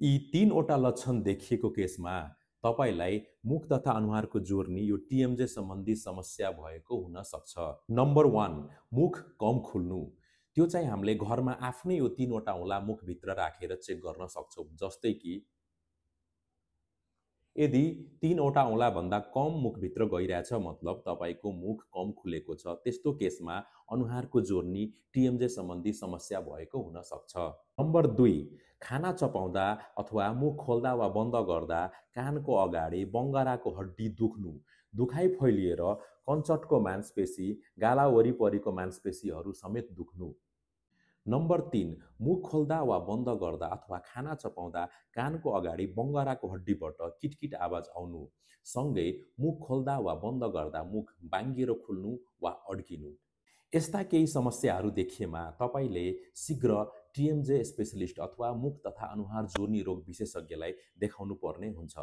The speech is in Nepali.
यी तीनवटा लक्षण देखिएको केसमा तपाईलाई मुख तथा अनुहारको जोर्नी यो टिएमजे सम्बन्धी समस्या भएको हुन सक्छ। नम्बर 1, मुख कम खुल्नु। त्यो चाहिँ हामीले घरमा आफ्नै यो तीनवटा औँला मुखभित्र राखेर चेक गर्न सक्छौँ। जस्तै कि यदि तीनवटा औँला भन्दा कम मुखभित्र गइरहेछ मतलब तपाईको मुख कम खुलेको छ। त्यस्तो केसमा अनुहारको जोर्नी टिएमजे सम्बन्धी समस्या भएको हुन सक्छ। नम्बर 2, खाना चपाउँदा अथवा मुख खोल्दा वा बन्द गर्दा कानको अगाडि बङ्गराको हड्डी दुख्नु, दुखाइ फैलिएर कञ्चटको मांसपेशी, गाला वरिपरिको मांसपेशीहरू समेत दुख्नु। नम्बर 3, मुख खोल्दा वा बन्द गर्दा अथवा खाना चपाउँदा कानको अगाडि बङ्गराको हड्डीबाट किटकिट आवाज आउनु, सँगै मुख खोल्दा वा बन्द गर्दा मुख बाङ्गिएर खुल्नु वा अड्किनु। यस्ता केही समस्याहरू देखिएमा तपाईले शीघ्र टिएमजे स्पेशलिस्ट अथवा मुख तथा अनुहार जोर्नी रोग विशेषज्ञलाई देखाउनु पर्ने हुन्छ।